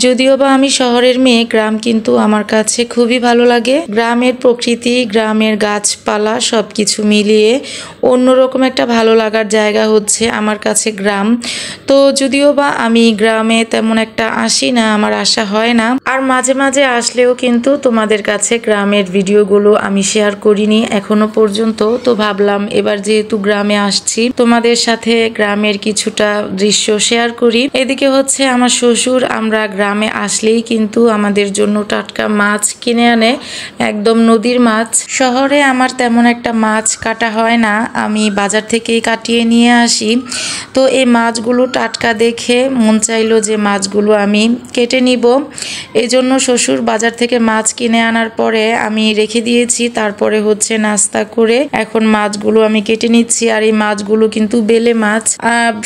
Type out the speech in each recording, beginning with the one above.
যদিও বা আমি শহরের মেয়ে, গ্রাম কিন্তু আমার কাছে খুবই ভালো লাগে। গ্রামের প্রকৃতি, গ্রামের গাছপালা সবকিছু মিলিয়ে অন্যরকম একটা ভালো লাগার জায়গা হচ্ছে আমার কাছে গ্রাম। তো যদিও বা আমি গ্রামে তেমন একটা আসি না, আমার আসা হয় না, আর মাঝে মাঝে আসলেও কিন্তু তোমাদের কাছে গ্রামের ভিডিওগুলো আমি শেয়ার করিনি এখনো পর্যন্ত। তো ভাবলাম এবার যেহেতু গ্রামে আসছি, তোমাদের সাথে গ্রামের কিছুটা দৃশ্য শেয়ার করি। এদিকে হচ্ছে আমার শ্বশুর, আমরা গ্রামে আসলেই কিন্তু আমাদের জন্য টাটকা মাছ কিনে আনে, একদম নদীর মাছ। শহরে আমার তেমন একটা মাছ কাটা হয় না, আমি বাজার থেকেই কাটিয়ে নিয়ে আসি। তো এই মাছগুলো টাটকা দেখে মন চাইলো যে মাছগুলো আমি কেটে নিব। এই জন্য শ্বশুর বাজার থেকে মাছ কিনে আনার পরে আমি রেখে দিয়েছি। তারপরে হচ্ছে নাস্তা করে এখন মাছগুলো আমি কেটে নিচ্ছি। আর এই মাছগুলো কিন্তু বেলে মাছ,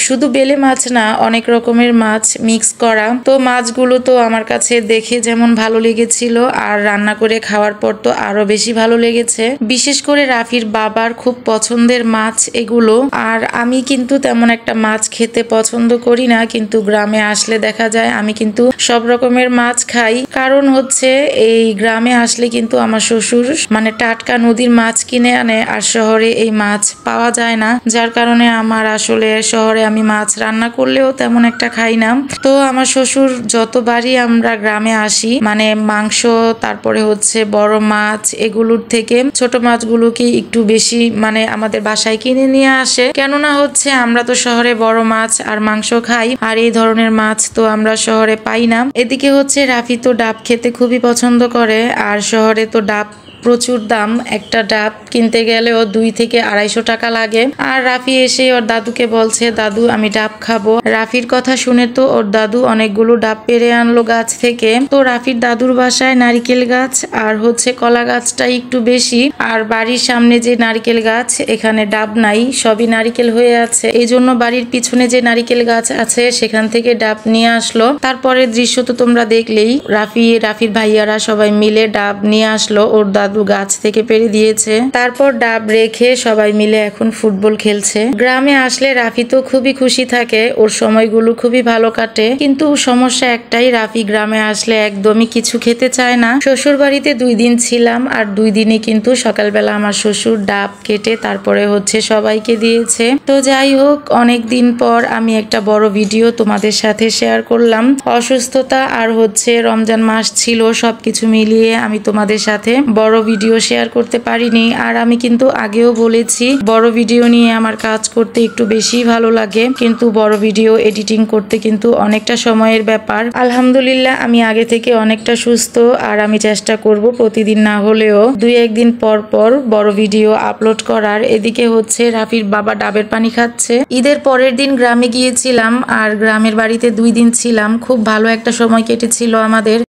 শুধু বেলে মাছ না, অনেক রকমের মাছ মিক্স করা। তো মাছগুলো তো আমার কাছে দেখে যেমন ভালো লেগেছিল, আর রান্না করে খাওয়ার পর তো আরো বেশি ভালো লেগেছে। বিশেষ করে রাফির বাবার খুব পছন্দের মাছ এগুলো। আর আমি কিন্তু তেমন একটা মাছ খেতে পছন্দ করি না, কিন্তু গ্রামে আসলে দেখা যায় আমি কিন্তু সব রকমের মাছ খাই। কারণ হচ্ছে এই গ্রামে আসলে কিন্তু আমার শ্বশুর মানে টাটকা নদীর মাছ কিনে আনে, আর শহরে এই মাছ পাওয়া যায় না, যার কারণে আমার আসলে শহরে আমি মাছ রান্না করলেও তেমন একটা খাই না। তো আমার শ্বশুর যতবারই আমরা গ্রামে আসি, মানে মাংস, তারপরে হচ্ছে বড় মাছ, এগুলোর থেকে ছোট মাছগুলোকে একটু বেশি মানে আমাদের বাসায় কিনে নিয়ে আসে। কেননা হচ্ছে আমরা তো শহরে বড় মাছ আর মাংস খাই, আর এই ধরনের মাছ তো আমরা শহরে পাই না। এদিকে হচ্ছে রাফি তো ডাব খেতে খুবই পছন্দ করে, আর শহরে তো ডাব প্রচুর দাম। একটা ডাব কিনতে গেলেও 2 থেকে 250 টাকা লাগে। আর রাফি এসে ওর দাদুকে বলছে, দাদু আমি ডাব খাবো। রাফির কথা শুনে তো ওর দাদু অনেকগুলো ডাব পেরে আনলো গাছ থেকে। তো রাফির দাদুর বাসায় নারিকেল গাছ আর হচ্ছে কলা গাছটা একটু বেশি, আর বাড়ির সামনে যে নারিকেল গাছ, এখানে ডাব নাই, সবই নারিকেল হয়ে আছে। এই জন্য বাড়ির পিছনে যে নারিকেল গাছ আছে সেখান থেকে ডাব নিয়ে আসলো। তারপরে দৃশ্য তো তোমরা দেখলেই, রাফির ভাইয়ারা সবাই মিলে ডাব নিয়ে আসলো, ওর দাদু গাছ থেকে পেরে দিয়েছে। তারপর ডাব রেখে সবাই মিলে এখন ফুটবল খেলছে। গ্রামে আসলে রাফি তো খুবই খুশি থাকে, ওর সময়গুলো খুবই ভালো কাটে। কিন্তু সমস্যা একটাই, রাফি গ্রামে আসলে একদমই কিছু খেতে চায় না। শ্বশুর বাড়িতে 2 দিন ছিলাম, আর 2 দিনই কিন্তু সকালবেলা আমার শ্বশুর ডাব কেটে তারপরে হচ্ছে সবাইকে দিয়েছে। তো যাই হোক, অনেক দিন পর আমি একটা বড় ভিডিও তোমাদের সাথে শেয়ার করলাম। অসুস্থতা আর হচ্ছে রমজান মাস ছিল, সবকিছু মিলিয়ে আমি তোমাদের সাথে বড় ভিডিও শেয়ার করতে পারিনি। আর আমি কিন্তু আগেও বলেছি, বড় ভিডিও নিয়ে আমার কাজ করতে একটু বেশি ভালো লাগে, কিন্তু বড় ভিডিও এডিটিং করতে কিন্তু অনেকটা সময়ের ব্যাপার। আলহামদুলিল্লাহ আমি আগে থেকে অনেকটা সুস্থ, আর আমি চেষ্টা করব প্রতিদিন না হলেও 2-1 দিন পর পর বড় ভিডিও আপলোড করার। এদিকে হচ্ছে রাফির বাবা ডাবের পানি খাচ্ছে। ঈদের পরের দিন গ্রামে গিয়েছিলাম, আর গ্রামের বাড়িতে 2 দিন ছিলাম। খুব ভালো একটা সময় কেটেছিল আমাদের।